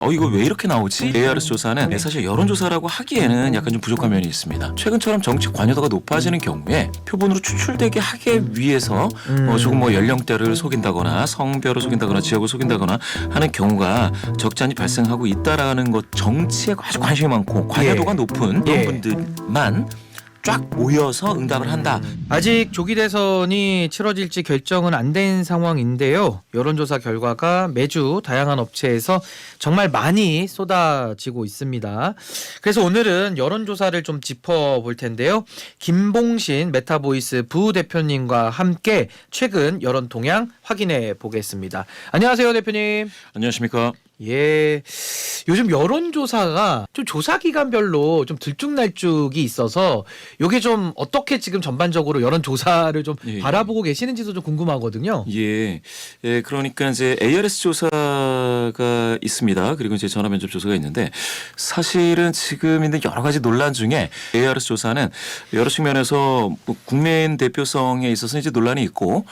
이거 왜 이렇게 나오지? ARS 조사는 사실 여론조사라고 하기에는 약간 좀 부족한 면이 있습니다. 최근처럼 정치 관여도가 높아지는 경우에 표본으로 추출되게 하기 위해서 조금 연령대를 속인다거나 성별을 속인다거나 지역을 속인다거나 하는 경우가 적잖이 발생하고 있다라는 것, 정치에 아주 관심이 많고 관여도가 높은 그런 분들만 쫙 모여서 응답을 한다. 아직 조기 대선이 치러질지 결정은 안 된 상황인데요. 여론조사 결과가 매주 다양한 업체에서 정말 많이 쏟아지고 있습니다. 그래서 오늘은 여론조사를 좀 짚어볼 텐데요. 김봉신 메타보이스 부대표님과 함께 최근 여론 동향 확인해 보겠습니다. 안녕하세요, 대표님. 안녕하십니까? 예, 요즘 여론조사가 좀 조사 기간별로 좀 들쭉날쭉이 있어서 이게 좀 어떻게 지금 전반적으로 여론조사를 좀 바라보고 계시는지도 좀 궁금하거든요. 예, 그러니까 이제 ARS 조사가 있습니다. 그리고 이제 전화 면접 조사가 있는데 사실은 지금 있는 여러 가지 논란 중에 ARS 조사는 여러 측면에서 국민 대표성에 있어서 이제 논란이 있고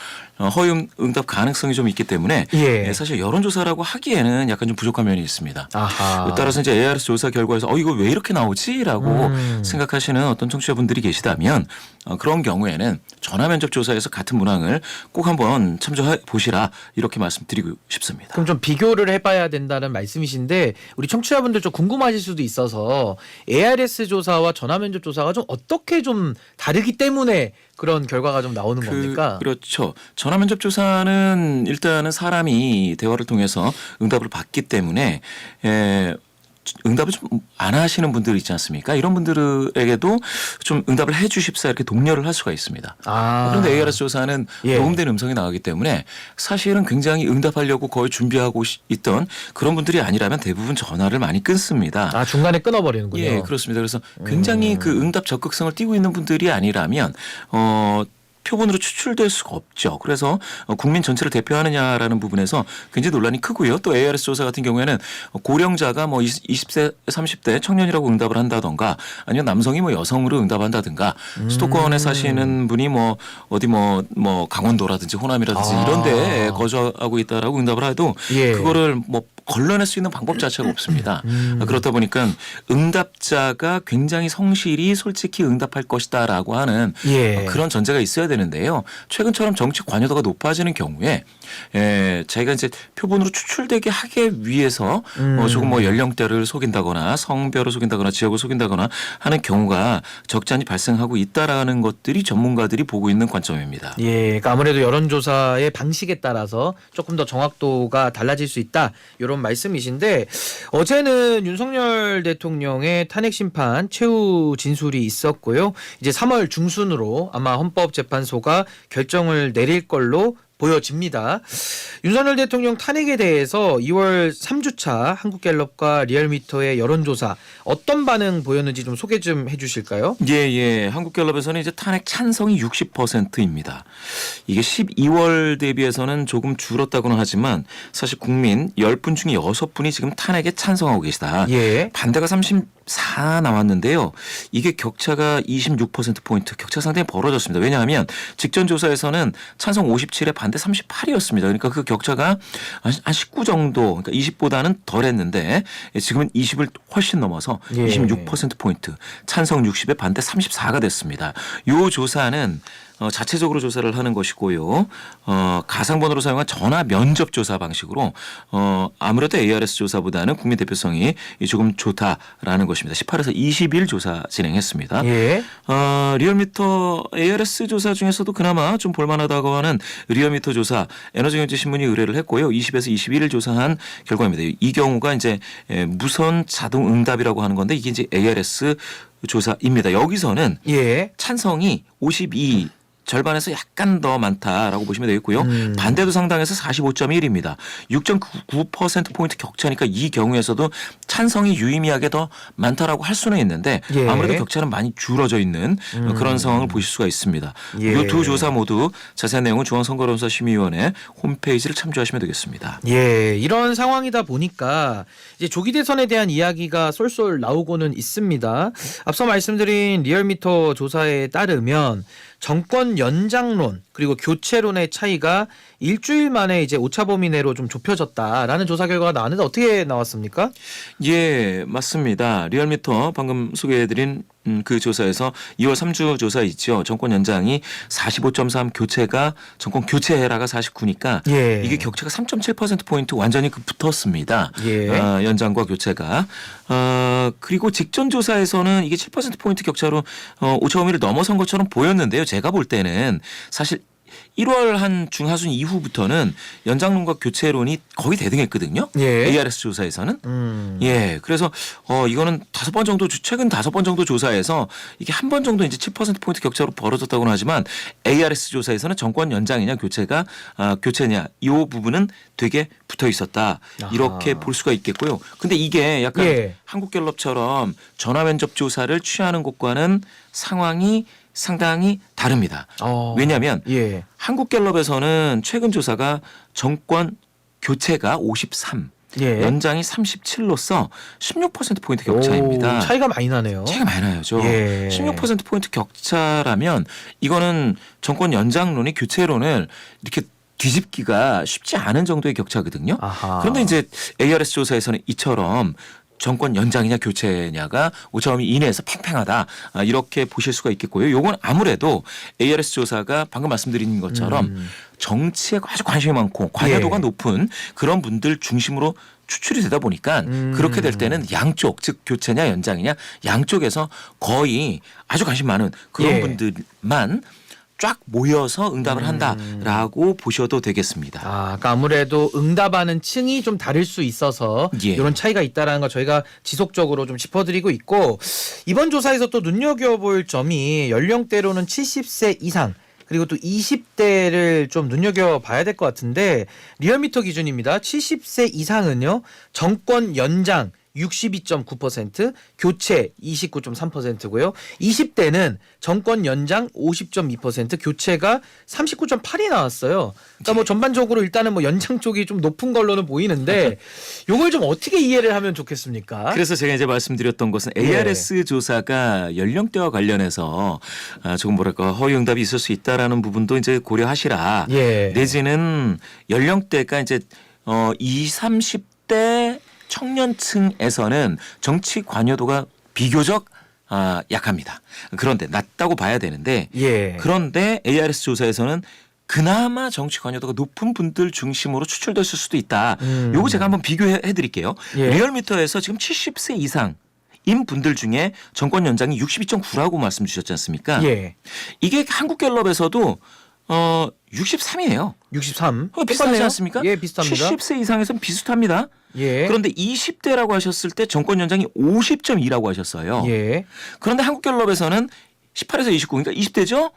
허위 응답 가능성이 좀 있기 때문에 사실 여론조사라고 하기에는 약간 좀 부족한 면이 있습니다. 아하. 따라서 이제 ARS 조사 결과에서 이거 왜 이렇게 나오지라고 생각하시는 어떤 청취자분들이 계시다면 그런 경우에는 전화 면접 조사에서 같은 문항을 꼭 한번 참조해 보시라 이렇게 말씀드리고 싶습니다. 그럼 좀 비교를 해봐야 된다는 말씀이신데 우리 청취자분들 좀 궁금하실 수도 있어서 ARS 조사와 전화 면접 조사가 좀 어떻게 좀 다르기 때문에 그런 결과가 좀 나오는 겁니까? 그렇죠. 전화 면접 조사는 일단은 사람이 대화를 통해서 응답을 받기 때문에 응답을 좀 안 하시는 분들 있지 않습니까? 이런 분들에게도 좀 응답을 해 주십사 이렇게 독려를 할 수가 있습니다. 그런데 ARS 조사는 녹음된 음성이 나가기 때문에 사실은 굉장히 응답하려고 거의 준비하고 있던 그런 분들이 아니라면 대부분 전화를 많이 끊습니다. 중간에 끊어버리는군요. 예, 그렇습니다. 그래서 굉장히 그 응답 적극성을 띠고 있는 분들이 아니라면 표본으로 추출될 수가 없죠. 그래서 국민 전체를 대표하느냐라는 부분에서 굉장히 논란이 크고요. 또 ARS 조사 같은 경우에는 고령자가 20대, 30대 청년이라고 응답을 한다던가 아니면 남성이 여성으로 응답한다든가 수도권에 사시는 분이 어디 강원도라든지 호남이라든지 이런 데에 거주하고 있다라고 응답을 해도 그거를 걸러낼 수 있는 방법 자체가 없습니다. 그렇다 보니까 응답자가 굉장히 성실히 솔직히 응답할 것이다라고 하는 그런 전제가 있어야 되는데요. 최근처럼 정치 관여도가 높아지는 경우에 자기가 이제 표본으로 추출되게 하기 위해서 조금 연령대를 속인다거나 성별을 속인다거나 지역을 속인다거나 하는 경우가 적잖이 발생하고 있다라는 것들이 전문가들이 보고 있는 관점입니다. 그러니까 아무래도 여론조사의 방식에 따라서 조금 더 정확도가 달라질 수 있다. 이런 말씀이신데 어제는 윤석열 대통령의 탄핵 심판 최후 진술이 있었고요. 이제 3월 중순으로 아마 헌법재판소가 결정을 내릴 걸로 보여집니다. 윤석열 대통령 탄핵에 대해서 2월 3주차 한국갤럽과 리얼미터의 여론조사 어떤 반응 보였는지 좀 소개 좀 해주실까요? 한국갤럽에서는 이제 탄핵 찬성이 60%입니다. 이게 12월 대비해서는 조금 줄었다고는 하지만 사실 국민 10분 중에 6분이 지금 탄핵에 찬성하고 계시다. 반대가 34 나왔는데요. 이게 격차가 26%포인트 격차 상당히 벌어졌습니다. 왜냐하면 직전 조사에서는 찬성 57에 반대 38이었습니다. 그러니까 그 격차가 한 19 정도, 그러니까 20보다는 덜했는데 지금은 20을 훨씬 넘어서 26%포인트, 찬성 60에 반대 34가 됐습니다. 이 조사는 자체적으로 조사를 하는 것이고요. 가상번호로 사용한 전화 면접 조사 방식으로 아무래도 ARS 조사보다는 국민 대표성이 조금 좋다라는 것입니다. 18에서 20일 조사 진행했습니다. 리얼미터 ARS 조사 중에서도 그나마 좀 볼만하다고 하는 리얼미터 조사 에너지경제신문이 의뢰를 했고요. 20에서 21일 조사한 결과입니다. 이 경우가 이제 무선 자동 응답이라고 하는 건데 이게 이제 ARS 조사입니다. 여기서는 찬성이 52 절반에서 약간 더 많다라고 보시면 되겠고요. 반대도 상당해서 45.1입니다. 6.9%포인트 격차니까 이 경우에서도 찬성이 유의미하게 더 많다라고 할 수는 있는데 아무래도 격차는 많이 줄어져 있는 그런 상황을 보실 수가 있습니다. 이 두 조사 모두 자세한 내용은 중앙선거론사심의위원회 홈페이지를 참조하시면 되겠습니다. 이런 상황이다 보니까 이제 조기 대선에 대한 이야기가 쏠쏠 나오고는 있습니다. 앞서 말씀드린 리얼미터 조사에 따르면 정권 정권 연장론 그리고 교체론의 차이가 일주일 만에 이제 오차 범위 내로 좀 좁혀졌다라는 조사 결과가 나왔는데 어떻게 나왔습니까? 예, 맞습니다. 리얼미터 방금 소개해드린 그 조사에서 2월 3주 조사 있죠. 정권 연장이 45.3, 교체가 정권 교체해라가 49니까 예. 이게 격차가 3.7%포인트 완전히 붙었습니다. 예. 연장과 교체가. 그리고 직전 조사에서는 이게 7%포인트 격차로 오차 범위를 넘어선 것처럼 보였는데요. 제가 볼 때는 사실 1월 한 중하순 이후부터는 연장론과 교체론이 거의 대등했거든요. 예. ARS 조사에서는. 예. 그래서 이거는 5번 정도 최근 5번 정도 조사에서 이게 한 번 정도 이제 7%포인트 격차로 벌어졌다고는 하지만 ARS 조사에서는 정권 연장이냐 교체냐 이 부분은 되게 붙어 있었다. 이렇게 볼 수가 있겠고요. 근데 이게 약간 예. 한국갤럽처럼 전화 면접 조사를 취하는 곳과는 상황이 상당히 다릅니다. 왜냐하면 예. 한국갤럽에서는 최근 조사가 정권 교체가 53, 예. 연장이 37로서 16%포인트 격차입니다. 오, 차이가 많이 나네요. 차이가 많이 나죠. 예. 16%포인트 격차라면 이거는 정권 연장론이 교체론을 이렇게 뒤집기가 쉽지 않은 정도의 격차거든요. 아하. 그런데 이제 ARS 조사에서는 이처럼 정권 연장이냐 교체냐가 오차 범위 이내에서 팽팽하다 이렇게 보실 수가 있겠고요. 요건 아무래도 ARS 조사가 방금 말씀드린 것처럼 정치에 아주 관심이 많고 관여도가 예. 높은 그런 분들 중심으로 추출이 되다 보니까 그렇게 될 때는 양쪽 즉 교체냐 연장이냐 양쪽에서 거의 아주 관심 많은 그런 예. 분들만 쫙 모여서 응답을 한다라고 보셔도 되겠습니다. 그러니까 아무래도 응답하는 층이 좀 다를 수 있어서 예. 이런 차이가 있다라는 거 저희가 지속적으로 좀 짚어드리고 있고 이번 조사에서 또 눈여겨볼 점이 연령대로는 70세 이상 그리고 또 20대를 좀 눈여겨봐야 될 것 같은데 리얼미터 기준입니다. 70세 이상은요 정권 연장 62.9%, 교체 29.3%고요. 20대는 정권 연장 50.2%, 교체가 39.8이 나왔어요. 그러니까 뭐 전반적으로 일단은 뭐 연장 쪽이 좀 높은 걸로는 보이는데 이걸 좀 어떻게 이해를 하면 좋겠습니까? 그래서 제가 이제 말씀드렸던 것은 ARS 조사가 연령대와 관련해서 조금 뭐랄까 허위 응답이 있을 수 있다라는 부분도 이제 고려하시라. 예. 내지는 연령대가 이제 20, 30대 청년층에서는 정치 관여도가 비교적 약합니다. 그런데 낮다고 봐야 되는데 예. 그런데 ARS 조사에서는 그나마 정치 관여도가 높은 분들 중심으로 추출됐을 수도 있다. 요거 제가 한번 비교해 드릴게요. 예. 리얼미터에서 지금 70세 이상 인 분들 중에 정권 연장이 62.9라고 말씀 주셨지 않습니까? 예. 이게 한국갤럽에서도 63이에요. 63. 비슷하지 똑같네요. 않습니까? 예, 비슷합니다. 70세 이상에서는 비슷합니다. 예. 그런데 20대라고 하셨을 때 정권 연장이 50.2라고 하셨어요. 예. 그런데 한국갤럽에서는 18에서 29, 그러니까 20대죠?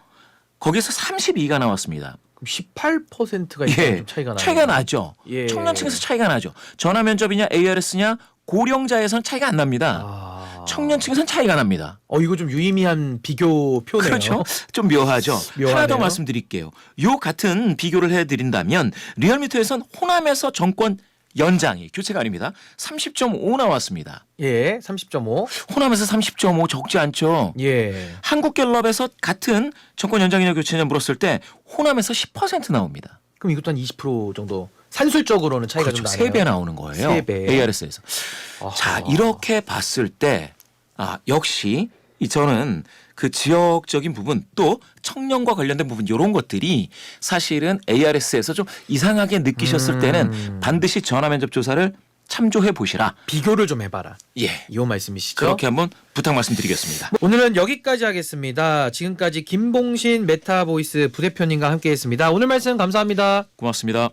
거기서 32가 나왔습니다. 그럼 18%가 예, 좀 차이가 나요. 차이가 나죠. 예. 청년층에서 차이가 나죠. 전화 면접이냐 ARS냐 고령자에서는 차이가 안 납니다. 청년층에서는 차이가 납니다. 이거 좀 유의미한 비교표네요. 그렇죠. 좀 묘하죠. 묘하네요. 하나 더 말씀드릴게요. 요 같은 비교를 해드린다면 리얼미터에서는 호남에서 정권 연장이 교체가 아닙니다. 30.5 나왔습니다. 예, 30.5. 호남에서 30.5 적지 않죠. 예. 한국갤럽에서 같은 정권 연장이냐 교체냐 물었을 때 호남에서 10% 나옵니다. 그럼 이것도 한 20% 정도 산술적으로는 차이가 그렇죠. 좀 나네요. 3배 나오는 거예요. 3배. ARS에서. 자, 이렇게 봤을 때 역시 저는 그 지역적인 부분 또 청년과 관련된 부분 이런 것들이 사실은 ARS에서 좀 이상하게 느끼셨을 때는 반드시 전화 면접 조사를 참조해 보시라. 비교를 좀 해봐라. 예. 이 말씀이시죠? 그렇게 한번 부탁 말씀드리겠습니다. 오늘은 여기까지 하겠습니다. 지금까지 김봉신 메타보이스 부대표님과 함께했습니다. 오늘 말씀 감사합니다. 고맙습니다.